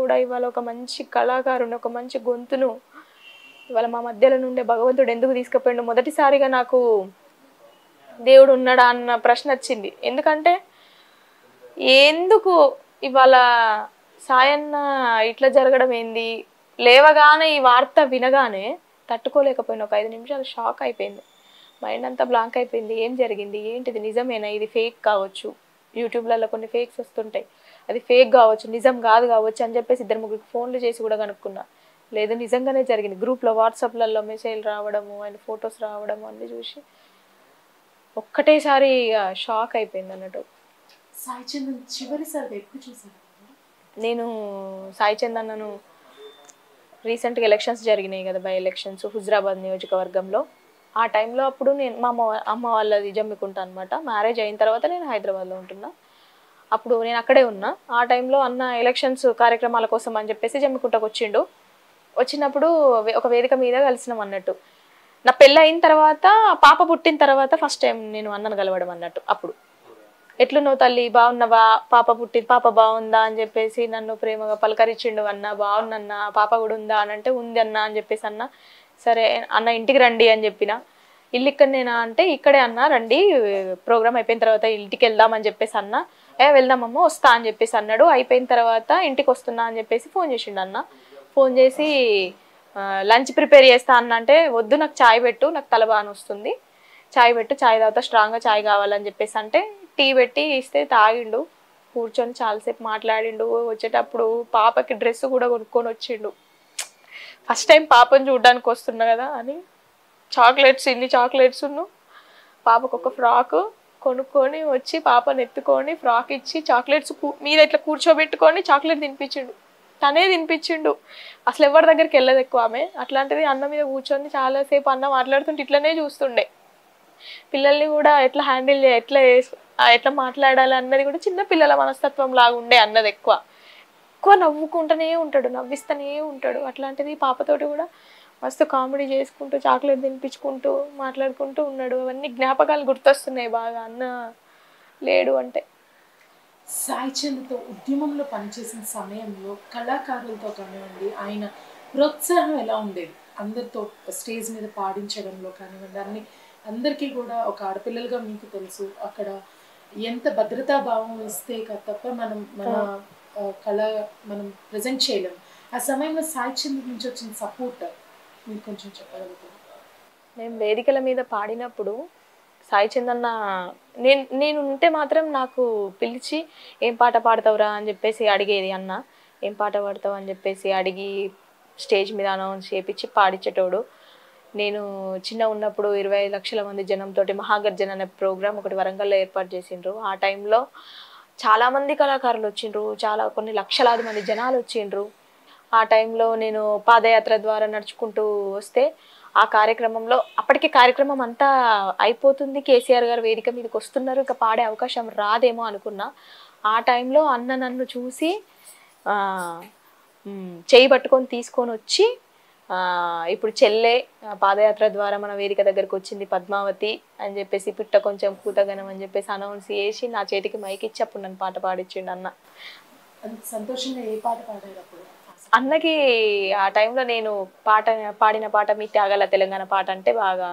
కూడా ఇవాళ ఒక మంచి కళాకారుని, ఒక మంచి గొంతును ఇవాళ మా మధ్యలో నుండే భగవంతుడు ఎందుకు తీసుకుపోయిండు? మొదటిసారిగా నాకు దేవుడు ఉన్నాడా అన్న ప్రశ్న వచ్చింది. ఎందుకంటే ఎందుకు ఇవాళ సాయన్న ఇట్లా జరగడం ఏంది? లేవగానే ఈ వార్త వినగానే తట్టుకోలేకపోయిన. ఒక 5 నిమిషాలు షాక్ అయిపోయింది. మైండ్ అంతా బ్లాంక్ అయిపోయింది. ఏం జరిగింది? ఏంటిది? నిజమేనా? ఇది ఫేక్ కావచ్చు. యూట్యూబ్లలో కొన్ని ఫేక్స్ వస్తుంటాయి. అది ఫేక్ కావచ్చు, నిజం కాదు కావచ్చు అని చెప్పేసి 2-3 ఫోన్లు చేసి కూడా కనుక్కున్నా. లేదు, నిజంగానే జరిగింది. గ్రూప్లో వాట్సాప్లలో మెసేజ్లు రావడము, ఆయన ఫొటోస్ రావడము అన్నీ చూసి ఒక్కటేసారి షాక్ అయిపోయింది అన్నట్టు. సాయి చందన్ చివరిసారి ఎప్పుడు చూసారు? నేను సాయి చందన్నను రీసెంట్గా ఎలక్షన్స్ జరిగినాయి కదా, బై ఎలక్షన్స్ హుజరాబాద్ నియోజకవర్గంలో. ఆ టైంలో అప్పుడు నేను మా అమ్మ వాళ్ళది జమ్మికుంటా అనమాట. మ్యారేజ్ అయిన తర్వాత నేను హైదరాబాద్లో ఉంటున్నా. అప్పుడు నేను అక్కడే ఉన్నా. ఆ టైంలో అన్న ఎలక్షన్స్ కార్యక్రమాల కోసం అని చెప్పేసి జమ్మికుంటకు వచ్చిండు. వచ్చినప్పుడు ఒక వేదిక మీద కలిసినాం అన్నట్టు. నా పెళ్ళి అయిన తర్వాత, పాప పుట్టిన తర్వాత ఫస్ట్ టైం నేను అన్నను కలవడం అన్నట్టు. అప్పుడు ఎట్లున్నావు తల్లి, బాగున్నావా, పాప పాప బాగుందా అని చెప్పేసి నన్ను ప్రేమగా పలకరించిండు. అన్న బాగున్నన్న, పాప కూడా ఉందా అని అంటే ఉంది అన్న అని చెప్పేసి అన్న. సరే అన్న ఇంటికి రండి అని చెప్పిన. ఇల్లు ఇక్కడనేనా అంటే ఇక్కడే అన్న, రండి ప్రోగ్రామ్ అయిపోయిన తర్వాత ఇంటికి వెళ్దామని చెప్పేసి అన్న. వెళ్దామమ్మ, వస్తా అని చెప్పేసి అన్నాడు. అయిపోయిన తర్వాత ఇంటికి వస్తున్నా అని చెప్పేసి ఫోన్ చేసిండు అన్న. ఫోన్ చేసి లంచ్ ప్రిపేర్ చేస్తా అన్న అంటే, వద్దు నాకు చాయ్ పెట్టు, నాకు తల బాగా వస్తుంది, చాయ్ పెట్టు, చాయ్ తాగుతా, స్ట్రాంగ్గా చాయ్ కావాలని చెప్పేసి అంటే టీ పెట్టి ఇస్తే తాగిండు. కూర్చొని చాలాసేపు మాట్లాడిండు. వచ్చేటప్పుడు పాపకి డ్రెస్ కూడా కొనుక్కొని వచ్చిండు. ఫస్ట్ టైం పాపను చూడడానికి వస్తున్నా కదా అని చాక్లెట్స్, ఇన్ని చాక్లెట్స్ పాపకు ఒక ఫ్రాక్ కొనుక్కొని వచ్చి పాపను ఎత్తుకొని ఫ్రాక్ ఇచ్చి చాక్లెట్స్ మీద ఇట్లా కూర్చోబెట్టుకొని చాక్లెట్ తినిపించిండు. తనే తినిపించిండు. అసలు ఎవరి దగ్గరికి వెళ్ళదు ఎక్కువ ఆమె. అట్లాంటిది అన్న మీద కూర్చొని చాలాసేపు అన్న మాట్లాడుతుంటే ఇట్లనే చూస్తుండే. పిల్లల్ని కూడా ఎట్లా హ్యాండిల్ ఎట్లా మాట్లాడాలి అన్నది కూడా చిన్న పిల్లల మనస్తత్వం లాగా ఉండే అన్నది. ఎక్కువ నవ్వుకుంటూనే ఉంటాడు, నవ్విస్తూనే ఉంటాడు. అట్లాంటిది పాపతోటి కూడా మస్తు కామెడీ చేసుకుంటూ చాక్లెట్ తినిపించుకుంటూ మాట్లాడుకుంటూ ఉన్నాడు. అవన్నీ జ్ఞాపకాలు గుర్తొస్తున్నాయి బాగా అన్న లేడు అంటే. సాయి చంద్తో ఉద్యమంలో పనిచేసిన సమయంలో కళాకారులతో కానివ్వండి, ఆయన ప్రోత్సాహం ఎలా ఉండేది? అందరితో స్టేజ్ మీద పాడించడంలో కానివ్వండి, అందరికీ కూడా ఒక ఆడపిల్లలుగా మీకు తెలుసు, అక్కడ ఎంత భద్రతా భావం ఇస్తే తప్ప మన కళ మనం ప్రజెంట్ చేయలేము. ఆ సమయంలో సాయి చంద్ర నుంచి వచ్చిన సపోర్ట్ మీకు కొంచెం చెప్పగలుగుతారు? మేము వేదికల మీద పాడినప్పుడు సాయి చందన్న నేను ఉంటే మాత్రం నాకు పిలిచి ఏం పాట పాడతావురా అని చెప్పేసి అడిగేది అన్న. ఏం పాట పాడతావు అని చెప్పేసి అడిగి స్టేజ్ మీద అనౌన్స్ చేయించి పాడించేటోడు. నేను చిన్న ఉన్నప్పుడు 25 లక్షల మంది జనంతో మహాగర్జన అనే ప్రోగ్రామ్ ఒకటి వరంగల్లో ఏర్పాటు చేసిండ్రు. ఆ టైంలో చాలామంది కళాకారులు వచ్చిండ్రు, కొన్ని లక్షలాది మంది జనాలు వచ్చిండ్రు. ఆ టైంలో నేను పాదయాత్ర ద్వారా నడుచుకుంటూ వస్తే ఆ కార్యక్రమంలో అప్పటికి కార్యక్రమం అంతా అయిపోతుంది, కేసీఆర్ గారు వేదిక మీదకి వస్తున్నారు, ఇక పాడే అవకాశం రాదేమో అనుకున్నా. ఆ టైంలో అన్న నన్ను చూసి చేయి పట్టుకొని తీసుకొని వచ్చి ఇప్పుడు చెల్లె పాదయాత్ర ద్వారా మన వేదిక దగ్గరకు వచ్చింది పద్మావతి అని చెప్పేసి, పిట్ట కొంచెం కూతగనం అని చెప్పేసి అనౌన్స్ చేసి నా చేతికి మైక్ ఇచ్చి అప్పుడు నన్ను పాట పాడించిండు అన్న. సంతోషంగా ఏ పాట పాడారు అప్పుడు? అన్నకి ఆ టైంలో నేను పాడిన పాట మీ త్యాగాల తెలంగాణ పాట అంటే బాగా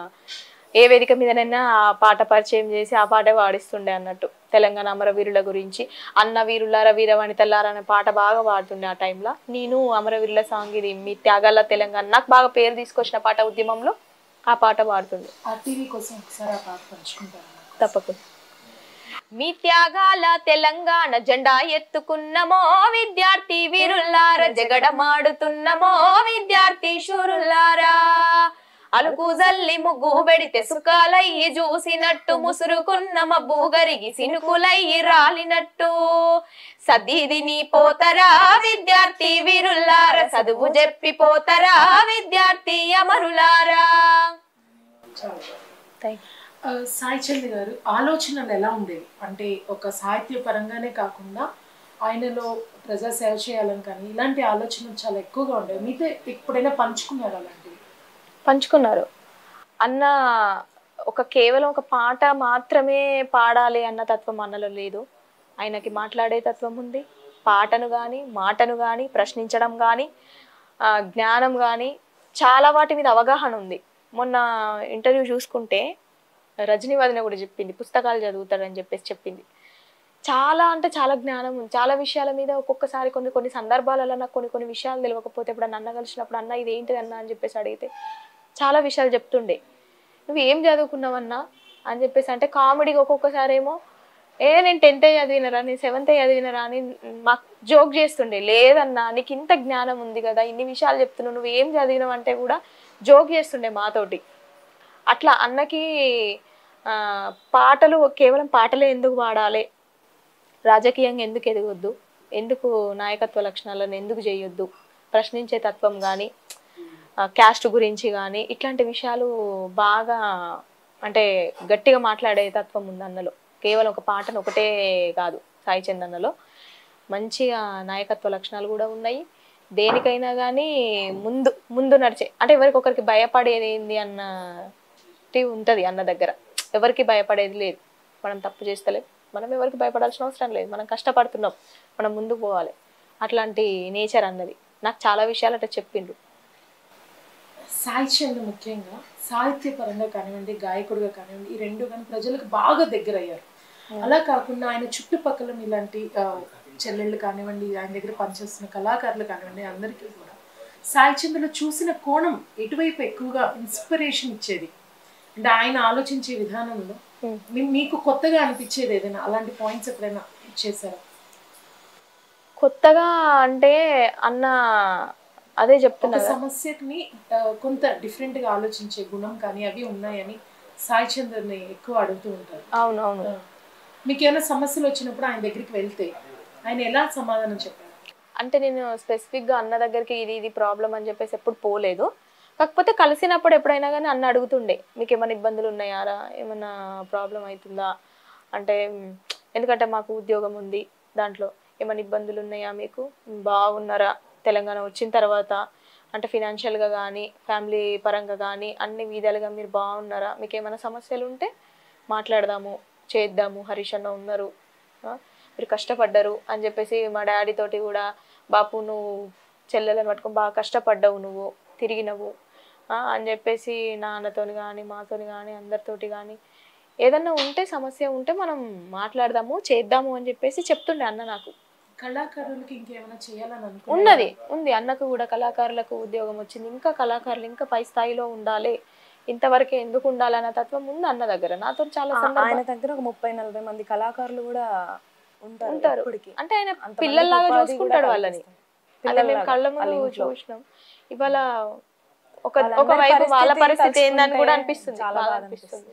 ఏ వేదిక మీదనైనా ఆ పాట పరిచయం చేసి ఆ పాటే పాడిస్తుండే అన్నట్టు. తెలంగాణ అమరవీరుల గురించి అన్న వీరులారా వీరవనితలారా అనే పాట బాగా పాడుతుండే ఆ టైంలో. నేను అమరవీరుల సాంగ్ ఇది మీ త్యాగాల తెలంగాణ, నాకు బాగా పేరు తీసుకొచ్చిన పాట ఉద్యమంలో ఆ పాట పాడుతుండే. తప్పకుండా. మీ త్యాగాల తెలంగాణ జెండా ఎత్తుకున్నమో విద్యార్థి వీరుల్లారా, జగడమాడుతున్నమో విద్యార్థి శూరుల్లారా, అలుకు జల్లి ముగ్గు పెడితే సుఖాలయ్యి చూసినట్టు, ముసురుకున్న మబ్బు గరిగి సినుకులయ్యి రాలినట్టు, సదీదిని పోతరా విద్యార్థి వీరుల్లారా, చదువు చెప్పి పోతరా విద్యార్థి అమరులారా. సాయి చంద్ర గారు ఆలోచనలు ఎలా ఉండేవి? అంటే ఒక సాహిత్య పరంగానే కాకుండా ఆయనలో ప్రజా సేవ చేయాలని కానీ ఇలాంటి ఆలోచనలు చాలా ఎక్కువగా ఉండేవి. మీతో ఎప్పుడైనా పంచుకున్నారు అలాంటివి? పంచుకున్నారు. అన్న కేవలం ఒక పాట మాత్రమే పాడాలి అన్న తత్వం అన్నలో లేదు. ఆయనకి మాట్లాడే తత్వం ఉంది, పాటను కానీ మాటను కానీ ప్రశ్నించడం కానీ జ్ఞానం కానీ చాలా వాటి మీద అవగాహన ఉంది. మొన్న ఇంటర్వ్యూ చూసుకుంటే రజనీ వదిన కూడా చెప్పింది, పుస్తకాలు చదువుతాడని చెప్పేసి చెప్పింది. చాలా అంటే చాలా జ్ఞానం ఉంది చాలా విషయాల మీద. ఒక్కొక్కసారి కొన్ని సందర్భాలలో నాకు కొన్ని విషయాలు తెలియకపోతే ఇప్పుడు అన్న కలిసినప్పుడు అన్న ఇది ఏంటిది అన్న అని చెప్పేసి అడిగితే చాలా విషయాలు చెప్తుండే. నువ్వు ఏం చదువుకున్నావన్నా అని చెప్పేసి అంటే కామెడీగా ఒక్కొక్కసారి ఏమో నేను 10th చదివినరా, నేను 7th చదివినరా అని మాకు జోక్ చేస్తుండే. లేదన్నా నీకు ఇంత జ్ఞానం ఉంది కదా, ఇన్ని విషయాలు చెప్తున్నావు, నువ్వు ఏం చదివినావు అంటే కూడా జోక్ చేస్తుండే మాతోటి. అట్లా అన్నకి పాటలు కేవలం పాటలే ఎందుకు పాడాలి, రాజకీయంగా ఎందుకు ఎదగొద్దు, ఎందుకు నాయకత్వ లక్షణాలను ఎందుకు చేయొద్దు, ప్రశ్నించే తత్వం కానీ క్యాస్ట్ గురించి కానీ ఇట్లాంటి విషయాలు బాగా అంటే గట్టిగా మాట్లాడే తత్వం ఉంది అన్నలో. కేవలం ఒక పాటను ఒకటే కాదు, సాయి చంద్ అన్నలో మంచిగా నాయకత్వ లక్షణాలు కూడా ఉన్నాయి. దేనికైనా కానీ ముందు నడిచే అంటే ఎవరికొకరికి భయపడేది ఏంది అన్నది ఉంటుంది అన్న దగ్గర. ఎవరికి భయపడేది లేదు, మనం తప్పు చేస్తలేం, మనం ఎవరికి భయపడాల్సిన అవసరం లేదు, మనం కష్టపడుతున్నాం, మనం ముందుకు పోవాలి. అట్లాంటి నేచర్ అన్నది నాకు చాలా విషయాలు అట్లా చెప్పిండ్రు. సాయి చంద్ ముఖ్యంగా సాహిత్యపరంగా కానివ్వండి, గాయకుడిగా కానివ్వండి, ఈ రెండు కానీ ప్రజలకు బాగా దగ్గర అయ్యారు. అలా కాకుండా ఆయన చుట్టుపక్కల ఇలాంటి చెల్లెళ్ళు కానివ్వండి, ఆయన దగ్గర పనిచేస్తున్న కళాకారులు కానివ్వండి, అందరికీ కూడా సాయి చంద్లో చూసిన కోణం ఎటువైపు ఎక్కువగా ఇన్స్పిరేషన్ ఇచ్చేది అంటే ఆయన ఆలోచించే విధానంలో మీకు కొత్తగా అనిపించేది ఏదైనా అలాంటి పాయింట్స్ ఎప్పుడైనా చేశారా? కొత్తగా అంటే అన్న అదే చెప్తున్నా, సమస్యని కొంత డిఫరెంట్ గా ఆలోచించే గుణం కానీ అవి ఉన్నాయని సాయి చంద్ని ఎక్కువ అడుగుతూ ఉంటారు. అవునవును. మీకు ఏమైనా సమస్యలు వచ్చినప్పుడు ఆయన దగ్గరికి వెళ్తే ఆయన ఎలా సమాధానం చెప్పారు? అంటే నేను స్పెసిఫిక్గా అన్న దగ్గరికి ఇది ప్రాబ్లం అని చెప్పేసి ఎప్పుడు పోలేదు. కాకపోతే కలిసినప్పుడు ఎప్పుడైనా కానీ అన్న అడుగుతుండే, మీకు ఏమైనా ఇబ్బందులు ఉన్నాయారా, ఏమైనా ప్రాబ్లం అవుతుందా అంటే, ఎందుకంటే మాకు ఉద్యోగం ఉంది, దాంట్లో ఏమైనా ఇబ్బందులు ఉన్నాయా, మీకు బాగున్నారా, తెలంగాణ వచ్చిన తర్వాత అంటే ఫినాన్షియల్గా కానీ ఫ్యామిలీ పరంగా కానీ అన్ని విధాలుగా మీరు బాగున్నారా, మీకు ఏమైనా సమస్యలు ఉంటే మాట్లాడదాము, చేద్దాము, హరీష్ అన్న ఉన్నారు, మీరు కష్టపడ్డారు అని చెప్పేసి మా డాడీ తోటి కూడా, బాపు నువ్వు చెల్లెలను పట్టుకొని బాగా కష్టపడ్డావు, నువ్వు తిరిగినవు అని చెప్పేసి నాన్నతోని కానీ మాతోని కానీ అందరితోటి కానీ ఏదన్నా ఉంటే సమస్య ఉంటే మనం మాట్లాడదాము, చేద్దాము అని చెప్పేసి చెప్తుండే అన్న. నాకు కళాకారులకి ఇంకేమైనా చేయాలని ఉంది అన్నకు కూడా, కళాకారులకు ఉద్యోగం వచ్చింది, ఇంకా కళాకారులు ఇంకా పై స్థాయిలో ఉండాలి, ఇంతవరకే ఎందుకు ఉండాలన్న తత్వం ఉంది అన్న దగ్గర. నాతో చాలా ఆయన దగ్గర ఒక 30-40 మంది కళాకారులు కూడా ఉంటారు. అంటే ఆయన పిల్లల్లాగా చూసుకుంటాడు వాళ్ళని. అలా మేము కళ్ళ ముందు చూసినాం. ఇవాళ ఒక వైపు వాళ్ళ పరిస్థితి ఏందని కూడా అనిపిస్తుంది, చాలా అనిపిస్తుంది.